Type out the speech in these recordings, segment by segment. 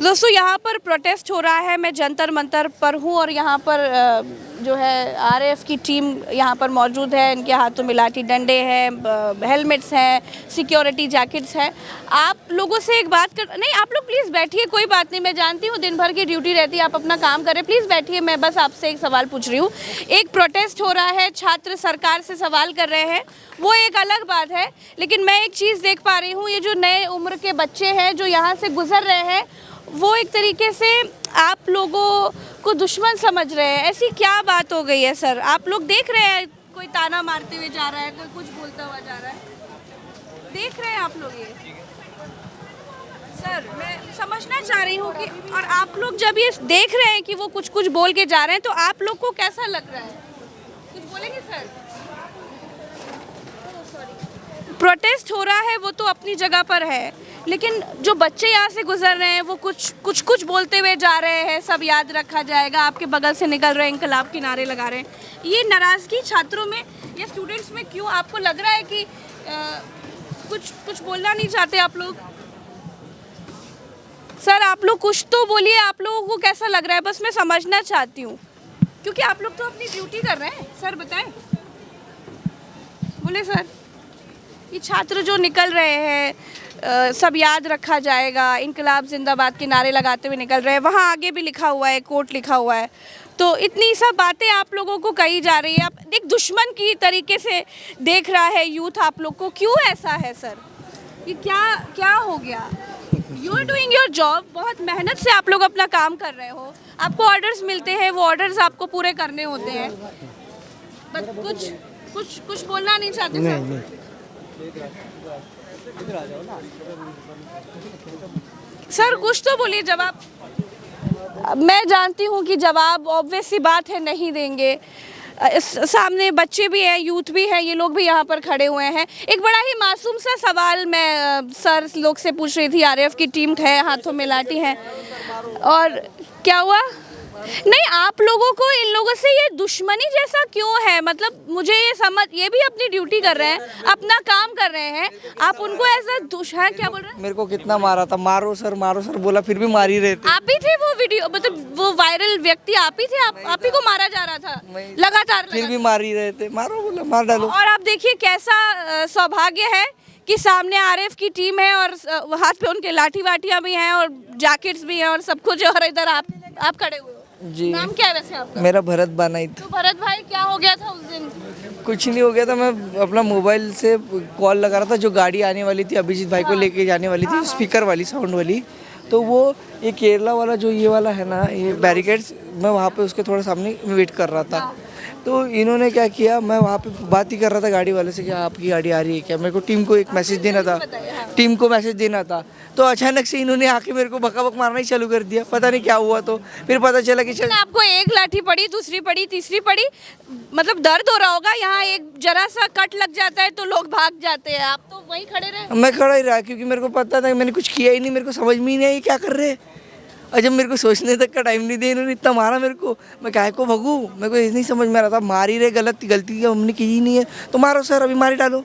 दोस्तों यहाँ पर प्रोटेस्ट हो रहा है। मैं जंतर मंतर पर हूँ और यहाँ पर जो है आरएएफ की टीम यहाँ पर मौजूद है। इनके हाथों में लाठी डंडे हैं, हेलमेट्स हैं, सिक्योरिटी जैकेट्स हैं। आप लोगों से एक बात कर नहीं, आप लोग प्लीज़ बैठिए, कोई बात नहीं। मैं जानती हूँ दिन भर की ड्यूटी रहती है, आप अपना काम करें, प्लीज़ बैठिए। मैं बस आपसे एक सवाल पूछ रही हूँ। एक प्रोटेस्ट हो रहा है, छात्र सरकार से सवाल कर रहे हैं, वो एक अलग बात है। लेकिन मैं एक चीज़ देख पा रही हूँ, ये जो नए उम्र के बच्चे हैं जो यहाँ से गुजर रहे हैं, वो एक तरीके से आप लोगों को दुश्मन समझ रहे हैं। ऐसी क्या बात हो गई है सर? आप लोग देख रहे हैं कोई ताना मारते हुए जा रहा है, कोई कुछ बोलता हुआ जा रहा है, देख रहे हैं आप लोग ये? सर मैं समझना चाह रही हूँ कि और आप लोग जब ये देख रहे हैं कि वो कुछ कुछ बोल के जा रहे हैं, तो आप लोग को कैसा लग रहा है? कुछ बोलेंगे सर? प्रोटेस्ट हो रहा है वो तो अपनी जगह पर है, लेकिन जो बच्चे यहाँ से गुजर रहे हैं वो कुछ बोलते हुए जा रहे हैं, सब याद रखा जाएगा, आपके बगल से निकल रहे हैं, इंकलाब के नारे लगा रहे हैं। ये नाराज़गी छात्रों में या स्टूडेंट्स में क्यों? आपको लग रहा है कि कुछ बोलना नहीं चाहते आप लोग? सर आप लोग कुछ तो बोलिए, आप लोगों को कैसा लग रहा है? बस मैं समझना चाहती हूँ, क्योंकि आप लोग तो अपनी ड्यूटी कर रहे हैं। सर बताएं, बोले सर। ये छात्र जो निकल रहे हैं, सब याद रखा जाएगा, इनकलाब जिंदाबाद के नारे लगाते हुए निकल रहे हैं, वहाँ आगे भी लिखा हुआ है, कोट लिखा हुआ है, तो इतनी सब बातें आप लोगों को कही जा रही है। आप एक दुश्मन की तरीके से देख रहा है यूथ आप लोग को, क्यों ऐसा है सर? ये क्या हो गया? You are doing your job, बहुत मेहनत से आप लोग अपना काम कर रहे हो, आपको ऑर्डर्स मिलते हैं, वो ऑर्डर्स आपको पूरे करने होते हैं, बट कुछ बोलना नहीं चाहते सर? नहीं। सर कुछ तो बोलिए जवाब। मैं जानती हूँ कि जवाब ऑब्वियस सी बात है नहीं देंगे। सामने बच्चे भी हैं, यूथ भी है, ये लोग भी यहाँ पर खड़े हुए हैं। एक बड़ा ही मासूम सा सवाल मैं सर लोग से पूछ रही थी। आरएएफ की टीम है, हाथों में लाठी है, और क्या हुआ? नहीं, आप लोगों को इन लोगों से ये दुश्मनी जैसा क्यों है? मतलब मुझे ये भी अपनी ड्यूटी कर रहे हैं, अपना काम कर रहे हैं, आप उनको ऐसा है? क्या बोल रहे हैं? मेरे को कितना मारा था, मारो सर बोला, फिर भी मार ही रहे थे। आप ही थे वो वीडियो, मतलब वो वायरल व्यक्ति आप ही थे? आप ही को मारा जा रहा था लगातार? फिर भी मार ही रहे थे, मारो बोला, मार डालो। और आप देखिए कैसा सौभाग्य है कि सामने आरएएफ की टीम है और हाथ पे उनके लाठी वाटियां भी हैं और जैकेट्स भी हैं और सब कुछ, और इधर आप खड़े हुए हो। जी। नाम क्या है वैसे आपका? मेरा भरत बानाई था। तो भरत भाई क्या हो गया था उस दिन? कुछ नहीं हो गया था, मैं अपना मोबाइल से कॉल लगा रहा था, जो गाड़ी आने वाली थी अभिजीत भाई को लेके जाने वाली थी, स्पीकर वाली, साउंड वाली, तो वो ये केरला वाला जो ये वाला है ना, ये बैरिकेड्स, मैं वहाँ पे उसके थोड़ा सामने वेट कर रहा था। तो इन्होंने क्या किया, मैं वहाँ पे बात ही कर रहा था गाड़ी वाले से कि आपकी गाड़ी आ रही है क्या, मेरे को टीम को एक मैसेज देना था, तो अचानक से इन्होंने आके मेरे को बकाबक मारना ही चालू कर दिया। पता नहीं क्या हुआ, तो फिर पता चला कि आपको एक लाठी पड़ी, दूसरी पड़ी, तीसरी पड़ी, मतलब दर्द हो रहा होगा। यहाँ एक जरा सा कट लग जाता है तो लोग भाग जाते हैं, आप तो वहीं खड़े रहे? मैं खड़ा ही रहा, क्योंकि मेरे को पता था कि मैंने कुछ किया ही नहीं, मेरे को समझ में ही नहीं आई क्या कर रहे हैं। और जब मेरे को सोचने तक का टाइम नहीं दिया, इन्होंने इतना मारा मेरे को, मैं काहे को भगूं, मेरे को ये नहीं समझ में आ रहा था। मार ही रहे, गलती हमने की ही नहीं है तो मारो सर, अभी मार ही डालो।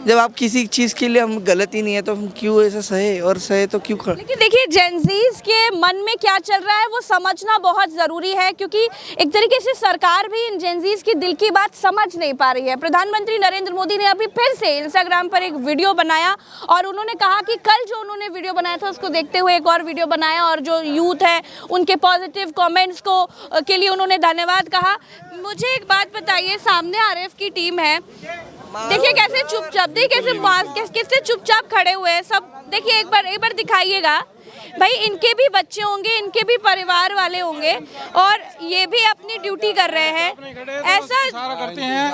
जब आप किसी चीज़ के लिए हम गलत ही नहीं है तो हम क्यों ऐसा सहे, और सहे तो क्यों खड़े? लेकिन देखिए जेनजीज के मन में क्या चल रहा है वो समझना बहुत ज़रूरी है, क्योंकि एक तरीके से सरकार भी इन जेनजीज की दिल की बात समझ नहीं पा रही है। प्रधानमंत्री नरेंद्र मोदी ने अभी फिर से इंस्टाग्राम पर एक वीडियो बनाया और उन्होंने कहा कि कल जो उन्होंने वीडियो बनाया था उसको देखते हुए एक और वीडियो बनाया, और जो यूथ है उनके पॉजिटिव कॉमेंट्स के लिए उन्होंने धन्यवाद कहा। मुझे एक बात बताइए, सामने आरएएफ की टीम है, देखिए कैसे चुपचाप, देखिए कैसे चुपचाप खड़े हुए हैं सब। देखिए एक बार दिखाइएगा भाई, इनके भी बच्चे होंगे, इनके भी परिवार वाले होंगे, और ये भी अपनी ड्यूटी कर रहे हैं। ऐसा करते हैं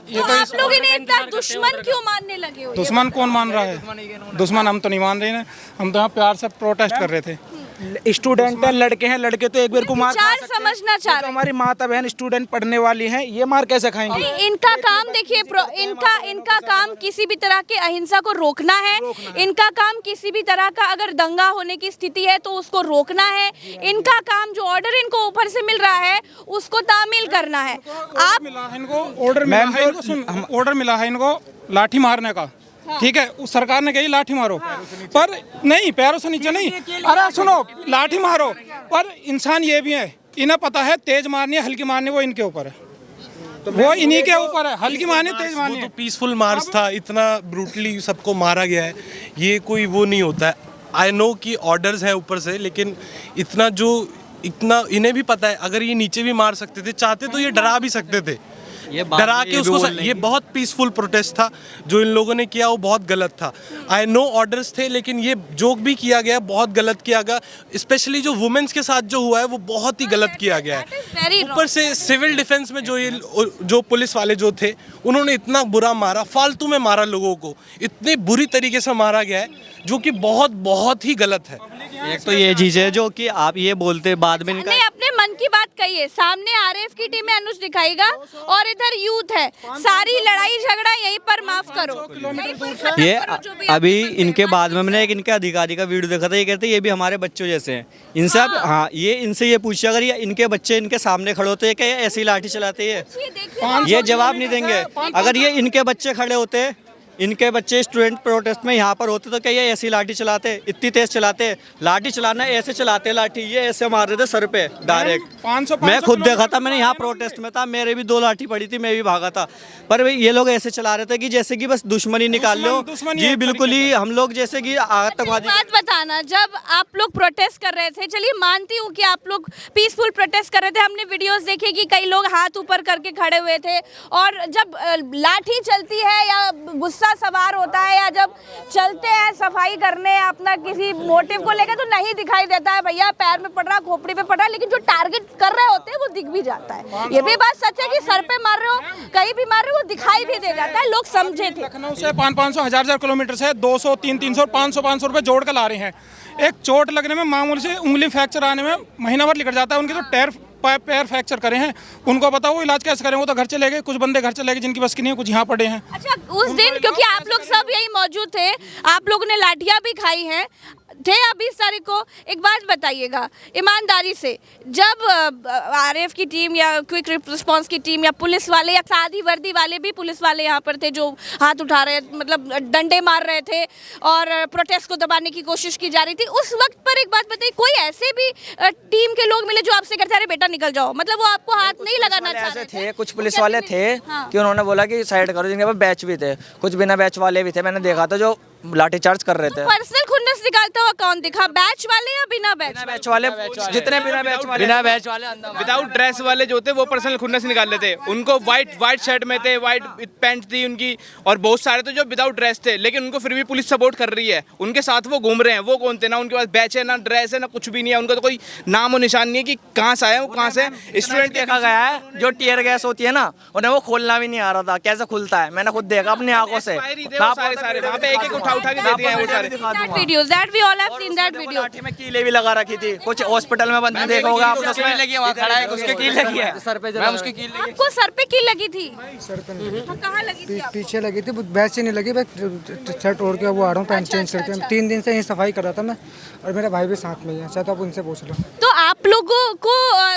तो आप लोग इन्हें इतना दुश्मन क्यों मानने लगे हो? दुश्मन कौन मान रहा है? दुश्मन हम तो नहीं मान रहे हैं, हम तो यहाँ प्यार से प्रोटेस्ट कर रहे थे। स्टूडेंट हैं, लड़के तो एक बार को मार समझना चाह रहे, हमारी माता बहन स्टूडेंट पढ़ने वाली हैं, ये मार कैसे खाएंगे? इनका काम देखिए, इनका काम किसी भी तरह के अहिंसा को रोकना है। इनका काम किसी भी तरह का अगर दंगा होने की स्थिति है तो उसको रोकना है। इनका काम जो ऑर्डर इनको ऊपर से मिल रहा है उसको तामील करना है। ऑर्डर मिला है इनको लाठी मारने का, ठीक है, उस सरकार ने कही लाठी मारो, पर नहीं, पैरों से नीचे नहीं। अरे सुनो, लाठी मारो, पर इंसान ये भी है, इन्हें पता है तेज मारनी है हल्की मारनी वो इनके ऊपर है, वो इन्हीं के ऊपर है, हल्की मारनी तेज मारनी है। तो पीसफुल मार्च था, इतना ब्रूटली सबको मारा गया है, ये कोई वो नहीं होता है। आई नो कि ऑर्डर्स हैं ऊपर से, लेकिन इतना इन्हें भी पता है, अगर ये नीचे भी मार सकते थे, चाहते तो ये डरा भी सकते थे, डरा के उसको। ये बहुत पीसफुल प्रोटेस्ट था, जो इन लोगों ने किया वो बहुत गलत था। आई नो ऑर्डर्स थे, लेकिन ये जो भी किया गया बहुत गलत किया गया, स्पेशली जो वुमेन्स के साथ जो हुआ है वो बहुत ही गलत किया गया है। ऊपर से सिविल डिफेंस में जो पुलिस वाले जो थे, उन्होंने इतना बुरा मारा, फालतू में मारा लोगों को, इतनी बुरी तरीके से मारा गया है, जो कि बहुत बहुत ही गलत है। एक तो ये चीज़ है जो कि आप ये बोलते बाद में नहीं, अपने मन की बात कहिए। सामने आरएफ की टीम में अनुज दिखाएगा और इधर यूथ है, सारी लड़ाई झगड़ा यहीं पर माफ करो, यहीं पर खत्म ये करो जो भी अभी आप इनके बाद में मैंने एक इनके अधिकारी का वीडियो देखा था, ये कहते हैं ये भी हमारे बच्चों जैसे हैं, इनसे आप हाँ ये इनसे ये पूछिए, अगर ये इनके बच्चे इनके सामने खड़े होते हैं क्या ये ऐसी लाठी चलाते हैं? ये जवाब नहीं देंगे। अगर ये इनके बच्चे खड़े होते, इनके बच्चे स्टूडेंट प्रोटेस्ट में यहाँ पर होते तो क्या ये ऐसी लाठी चलाते? इतनी तेज चलाते? लाठी चलाना ऐसे चलाते लाठी, ये ऐसे मार रहे थे सर पे डायरेक्ट। मैं खुद देखा था, मैंने यहाँ प्रोटेस्ट में था, मेरे भी 2 लाठी पड़ी थी, मैं भी भागा था, पर ये लोग ऐसे चला रहे थे कि जैसे कि बस दुश्मनी निकाल लो जी, बिल्कुल ही हम लोग जैसे कि आतंकवादी। बात बताना, जब आप लोग प्रोटेस्ट कर रहे थे, चलिए मानती हूँ कि आप लोग पीसफुल प्रोटेस्ट कर रहे थे, हमने वीडियोस देखे कि कई लोग हाथ ऊपर करके खड़े हुए थे, और जब लाठी चलती है या गुस्सा सवार होता है या जब चलते हैं सफाई करने अपना किसी मोटिव को लेकर, तो नहीं दिखाई देता है भैया पैर में पड़ रहा, खोपड़ी पे पड़ रहा, लेकिन जो टारगेट कर रहे होते हैं वो दिख भी जाता है। ये भी बात सच है कि सर पे मार रहे हो, कहीं भी मार रहे हो, वो दिखाई भी दे जाता है, लोग समझे थे। लखनऊ से 500 1000 किलोमीटर से 200 300 500 रुपए जोड़ कर ला रहे हैं। एक चोट लगने में, मामूली से उंगली फ्रैक्चर आने में महीना भर निकल जाता है। उनके तो पैर फ्रैक्चर करे हैं, उनको बताओ वो इलाज कैसे करें? वो तो घर चले गए, कुछ बंदे घर चले गए जिनकी बस की नहीं है, कुछ यहाँ पड़े हैं। अच्छा, उस दिन क्योंकि आप लोग सब यही मौजूद थे, आप लोगों ने लाठियां भी खाई हैं, थे आप 20 तारीख को। एक बात बताइएगा ईमानदारी से, जब आरएफ की टीम या क्विक रिस्पांस की टीम या पुलिस वाले या सादी वर्दी वाले भी पुलिस वाले यहाँ पर थे जो हाथ उठा रहे, मतलब डंडे मार रहे थे और प्रोटेस्ट को दबाने की कोशिश की जा रही थी, उस वक्त पर एक बात बताइए, कोई ऐसे भी टीम के लोग मिले जो आपसे कहते अरे बेटा निकल जाओ, मतलब वो आपको हाथ नहीं लगाना चाह रहे थे? कुछ पुलिस वाले थे कि उन्होंने बोला कि साइड करो, जिनके पास बैच भी थे, कुछ बिना बैच वाले भी थे, मैंने देखा था जो लाठीचार्ज कर रहे थे। पर्सनल खुन्नस निकालता हुआ कौन दिखा, बैच वाले या बिना बैच वाले? जितने बिना बैच वाले विदाउट ड्रेस वाले जो थे वो पर्सनल खुन्नस निकाल लेते, उनको वाइट शर्ट में थे, वाइट पैंट थी उनकी, और बहुत सारे तो जो विदाउट ड्रेस थे, लेकिन उनको फिर भी पुलिस सपोर्ट कर रही है, उनके साथ वो घूम रहे हैं। वो कौन थे? ना उनके पास बैच है, ना ड्रेस है, ना कुछ भी नहीं है, उनका तो कोई नाम और निशान नहीं है कि कहाँ से आए वो, कहाँ से। स्टूडेंट देखा गया है जो टीयर गैस होती है ना, उन्हें वो खोलना भी नहीं आ रहा था, कैसे खुलता है मैंने खुद देखा अपनी आंखों से। सारे वहाँ पे एक उठा के दे दिए हैं। videos that we all have seen that video। लाठी में कीलें भी लगा रखी थी, कुछ हॉस्पिटल में बंदे देखा होगा आपने, उसमें लगी है, वहाँ खड़ा है, उसके कील लगी है सर पे, मैं उसकी कील लगी। आपको सर पे कील लगी थी? सर पे नहीं, कहाँ लगी थी? पीछे लगी थी, बैच से नहीं लगी, मैं शर्ट ओढ़ के वो आ रहा हूँ, पैंट चेंज करके। 3 दिन से यहीं सफाई कर रहा था मैं, और मेरा भाई भी साथ में ही है, चाहे तो आप उनसे पूछ लो। तो आप लोगों को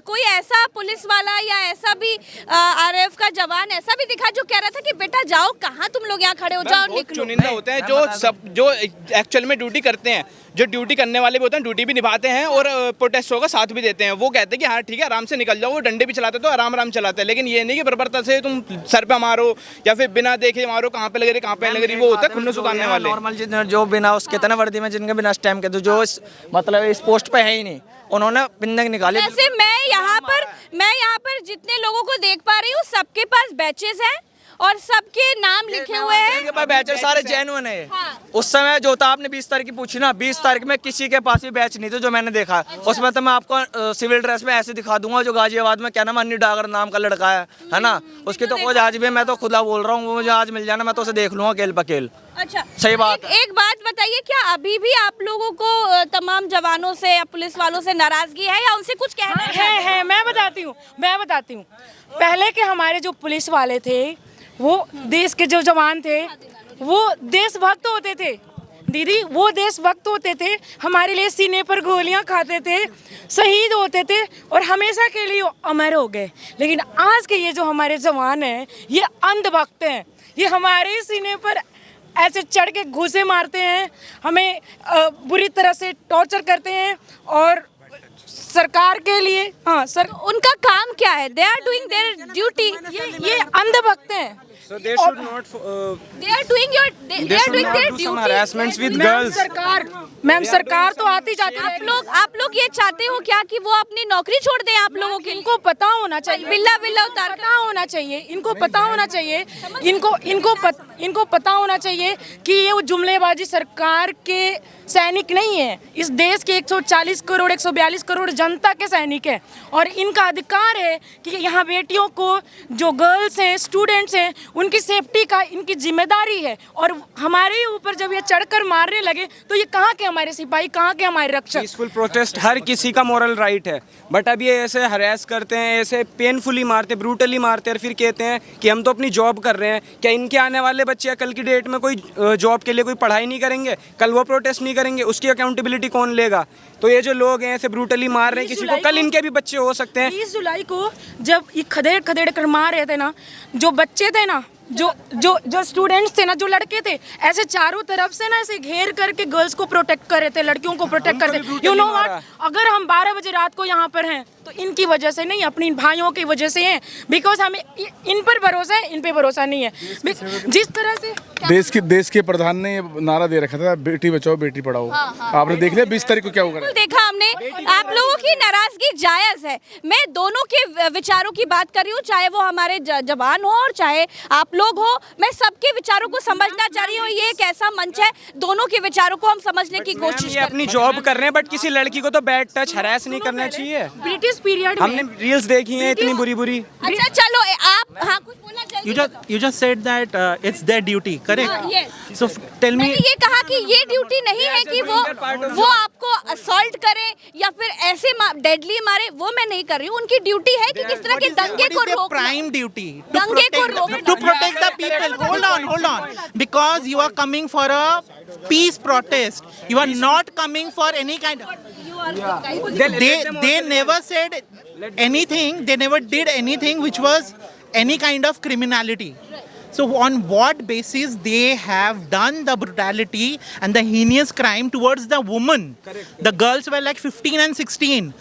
कोई ऐसा पुलिस वाला या ऐसा भी आरएफ का जवान ऐसा भी दिखा जो कह रहा था कि बेटा जाओ, कहाँ तुम लोग यहाँ खड़े हो, जाओ निकलो? चुनिंदा होते हैं जो एक्चुअल में ड्यूटी करते हैं, जो ड्यूटी करने वाले भी होते हैं, ड्यूटी भी निभाते हैं और प्रोटेस्ट होगा साथ भी देते हैं। वो कहते हैं कि हाँ ठीक है आराम से निकल जाओ, वो डंडे भी चलाते तो आराम चलाते हैं, लेकिन ये नहीं कि बर्बरता से तुम सर पे मारो या फिर बिना देखे मारो, कहाँ पे लग रही कहाँ पे लग रही, वो होता है खुन्नस उतारने वाले। नॉर्मल जो बिना उसके तना वर्दी में जिनके बिना स्टैम्प के, जो मतलब इस पोस्ट पे है ही नहीं, उन्होंने पिंदक निकाले। वैसे मैं यहाँ पर जितने लोगों को देख पा रही हूँ, सबके पास बैचेस हैं और सबके नाम लिखे हुए हैं, बैचेस सारे जेन्युइन है। उस समय जो था, आपने 20 तारीख की पूछी ना, 20 तारीख में किसी के पास भी बैच नहीं थे जो मैंने देखा। उसमें तो मैं आपको सिविल ड्रेस में ऐसे दिखा दूंगा, जो गाजियाबाद में क्या नाम अन्नी डागर नाम का लड़का है ना, उसकी तो खोज आज भी, मैं तो खुदा बोल रहा हूँ, वो मुझे आज मिल जाना, मैं तो उसे देख लूंगा केल पकेल। अच्छा, सही बात। एक बात बताइए, क्या अभी भी आप लोगों को तमाम जवानों से या पुलिस वालों से नाराजगी है या उनसे कुछ कहना है? मैं बताती हूँ। पहले के हमारे जो पुलिस वाले थे, वो देश के जो जवान थे, वो देशभक्त होते थे दीदी, वो देशभक्त होते थे, हमारे लिए सीने पर गोलियां खाते थे, शहीद होते थे और हमेशा के लिए अमर हो गए। लेकिन आज के ये जो हमारे जवान हैं, ये अंधभक्त हैं, ये हमारे सीने पर ऐसे चढ़ के घूसे मारते हैं, हमें बुरी तरह से टॉर्चर करते हैं। और सरकार के लिए उनका काम क्या है? They are doing their duty. ये अंधभक्त हैं। So they should not they are doing their duty. harassments with girls. Ma'am सरकार तो आती जाती है। आप लोग ये चाहते हो क्या कि वो अपनी नौकरी छोड़ दें आप लोगों के? इनको पता होना चाहिए, बिल्ला बिल्ला उतार पता होना चाहिए, इनको पता होना चाहिए, इनको पता होना चाहिए कि ये वो जुमलेबाजी सरकार के सैनिक नहीं है, इस देश के 140 करोड़ 142 करोड़ जनता के सैनिक है। और इनका अधिकार है कि यहाँ बेटियों को, जो गर्ल्स हैं, स्टूडेंट्स हैं, उनकी सेफ्टी का इनकी जिम्मेदारी है। और हमारे ऊपर जब ये चढ़कर मारने लगे तो ये कहाँ के हमारे सिपाही, कहाँ के हमारे रक्षक? पीसफुल प्रोटेस्ट हर किसी का मॉरल राइट है, बट अब ये ऐसे हरास करते हैं, ऐसे पेनफुली मारते, ब्रूटली मारते हैं, और फिर कहते हैं कि हम तो अपनी जॉब कर रहे हैं। क्या इनके आने वाले बच्चे कल की डेट में कोई जॉब के लिए कोई पढ़ाई नहीं करेंगे? कल वो प्रोटेस्ट नहीं करेंगे, उसकी अकाउंटेबिलिटी कौन लेगा? तो ये जो लोग हैं ऐसे ब्रूटली मार रहे हैं किसी को, कल इनके भी बच्चे हो सकते हैं। 20 जुलाई को जब ये खदेड़ कर मार रहे थे ना, जो बच्चे थे ना, जो स्टूडेंट्स थे ना, जो लड़के थे, ऐसे चारों तरफ से ना ऐसे घेर करके गर्ल्स को प्रोटेक्ट कर रहे थे, लड़कियों को प्रोटेक्ट करते। यू नो व्हाट, अगर हम 12 बजे रात को यहाँ पर हैं तो इनकी वजह से नहीं, अपनी भाइयों की वजह से हैं। बिकॉज हमें इन पर भरोसा है, इन पे भरोसा नहीं है। जिस तरह से देश के प्रधान ने ये नारा दे रखा था, बेटी बचाओ बेटी पढ़ाओ। आपने देख लिया 20 तारीख को क्या होगा? देखा हमने। आप लोगों की नाराजगी जायज है, मैं दोनों के विचारों की बात कर रही हूँ, चाहे वो हमारे जवान हो और चाहे आप लोग हो। मैं सबके विचारों को समझना चाह रही हूँ। ये एक ऐसा मंच है, दोनों के विचारों को हम समझने की कोशिश। ये अपनी जॉब कर रहे हैं, बट किसी लड़की को तो बैड टच, हरास नहीं करना चाहिए। ब्रिटिश पीरियड हमने रील्स देखी हैं इतनी बुरी। अच्छा चलो, आप हाँ कुछ बोलना चाहिए। You just said that it's their duty, correct? Yes. So tell me. मैंने ये कहा कि ये ड्यूटी नहीं है कि वो आपको असॉल्ट करे या फिर ऐसे डेडली मारे, वो मैं नहीं कर रही हूँ। उनकी ड्यूटी है कि किस तरह के दंगे को रोकना। Prime duty दंगे को रोकना, to protect the people. Hold on. Because you are coming for a peace protest. You are not coming for any kind of. They never said anything. They never did anything which was any kind of criminality. So on what basis they have done the brutality and the heinous crime towards the woman? Correct. The girls were like 15 and 16.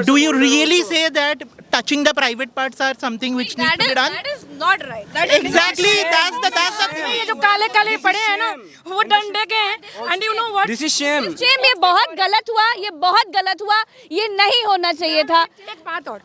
Do you really say that touching the private parts are something which needs to be done? That is not right. Exactly. That's the thing. ये जो काले काले पड़े हैं ना, वो डंडे के हैं। And you know what? This is shame. ये बहुत गलत हुआ, ये बहुत गलत हुआ, ये नहीं होना चाहिए था। एक बात और,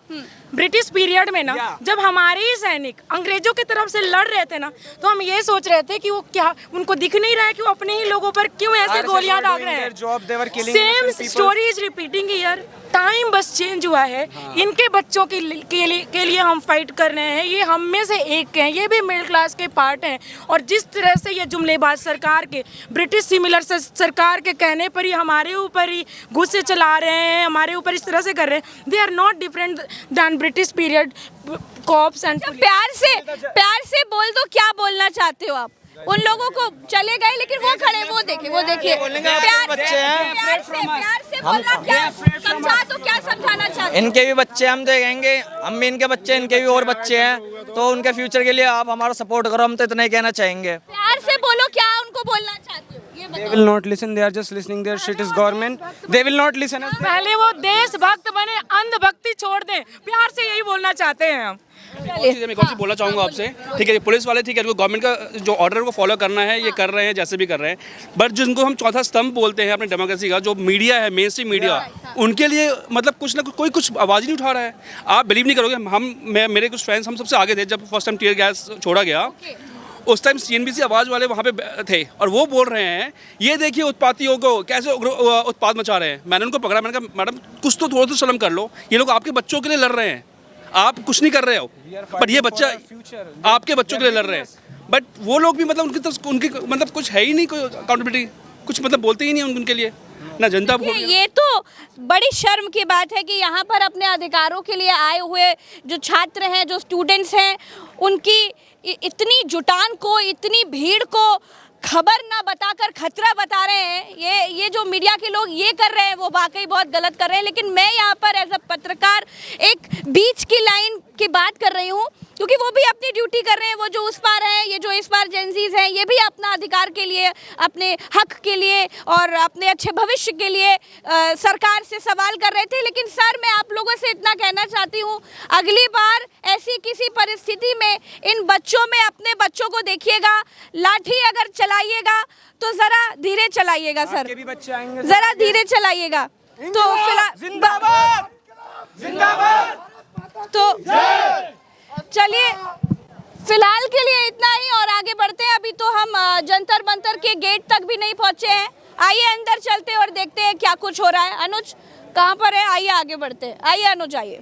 ब्रिटिश पीरियड में ना, जब हमारे ही सैनिक अंग्रेजों की तरफ से लड़ रहे थे ना, तो हम ये सोच रहे थे कि वो क्या, उनको दिख नहीं रहा है कि वो अपने ही लोगों पर क्यों ऐसे गोलियां दाग रहे हैं। Same story is repeating here. Time बस चेंज हुआ है। इनके बच्चों के लिए हम फाइट कर रहे हैं। ये हम में से एक हैं, ये भी मिडिल क्लास के पार्ट हैं। और जिस तरह से ये जुमलेबाज सरकार के, ब्रिटिश सिमिलर सरकार के कहने पर ही हमारे ऊपर ही गुस्से चला रहे हैं, हमारे ऊपर इस तरह से कर रहे हैं। They are not different than British period cops and. प्यार से बोल दो, क्या बोलना चाहते हो आप? उन लोगों को चले गए, लेकिन वो खड़े, वो देखिए प्यार से बोलना, क्या समझा तो क्या समझाना चाहते? इनके भी बच्चे हम देखेंगे, हम भी इनके बच्चे, इनके भी और बच्चे हैं, तो उनके फ्यूचर के लिए आप हमारा सपोर्ट करो। हम तो इतना ही कहना चाहेंगे। प्यार से बोलो, क्या उनको बोलना चाहते हो? They will not listen. They are just listening. Their shit is government. They will not listen. पहले वो देशभक्त बने, अंधभक्ति छोड़ दें। प्यार से यही बोलना चाहते हैं हम। मैं एक और चीज़ बोलना चाहूँगा आपसे, ठीक है? पुलिस वाले, ठीक है, गवर्नमेंट का जो ऑर्डर को फॉलो करना है, ये कर रहे हैं, जैसे भी कर रहे हैं। बट जिनको हम चौथा स्तंभ बोलते हैं अपनी डेमोक्रेसी का, जो मीडिया है, मेन स्ट्रीम मीडिया, उनके लिए मतलब कुछ ना कोई कुछ आवाज़ ही नहीं उठा रहा है। आप बिलीव नहीं करोगे, मेरे कुछ फ्रेंड्स, हम सबसे आगे थे जब फर्स्ट टाइम टीयर गैस छोड़ा गया। उस टाइम CNBC आवाज़ वाले वहाँ पे थे और वो बोल रहे हैं, ये देखिए उत्पातियों को कैसे उत्पाद मचा रहे हैं। मैंने उनको पकड़ा, मैंने कहा मैडम कुछ तो थोड़ा तो शर्म कर लो, ये लोग आपके बच्चों के लिए लड़ रहे हैं, आप कुछ नहीं कर रहे हो, बट ये बच्चा आपके बच्चों के लिए लड़ रहे हैं। बट वो लोग भी मतलब उनकी मतलब कुछ है ही नहीं, कोई अकाउंटेबिलिटी, कुछ मतलब बोलते ही नहीं उनके लिए ना जनता। ये तो बड़ी शर्म की बात है कि यहाँ पर अपने अधिकारों के लिए आए हुए जो छात्र हैं, जो स्टूडेंट्स हैं, उनकी इतनी जुटान को, इतनी भीड़ को खबर ना बताकर खतरा बता रहे हैं। ये जो मीडिया के लोग ये कर रहे हैं, वो वाकई बहुत गलत कर रहे हैं। लेकिन मैं यहाँ पर एज अ पत्रकार एक बीच की लाइन की बात कर रही हूँ, क्योंकि वो भी अपनी ड्यूटी कर रहे हैं। वो जो उस पार हैं, ये जो इस पार जेंजीज हैं, ये भी अपना अधिकार के लिए, अपने हक के लिए और अपने अच्छे भविष्य के लिए सरकार से सवाल कर रहे थे। लेकिन सर, मैं आप लोगों से इतना कहना चाहती हूँ, अगली बार ऐसी किसी परिस्थिति में इन बच्चों में अपने बच्चों को देखिएगा, लाठी अगर चलाइएगा तो जरा धीरे चलाइएगा सर, आपके भी बच्चे आएंगे, जरा धीरे चलाइएगा। तो जिंदाबाद जिंदाबाद। तो चलिए, फिलहाल के लिए इतना ही और आगे बढ़ते हैं। अभी तो हम जंतर मंतर के गेट तक भी नहीं पहुंचे हैं। आइए अंदर चलते हैं और देखते हैं क्या कुछ हो रहा है। अनुज कहाँ पर है? आइए आगे बढ़ते हैं। आइए अनुज, आइए।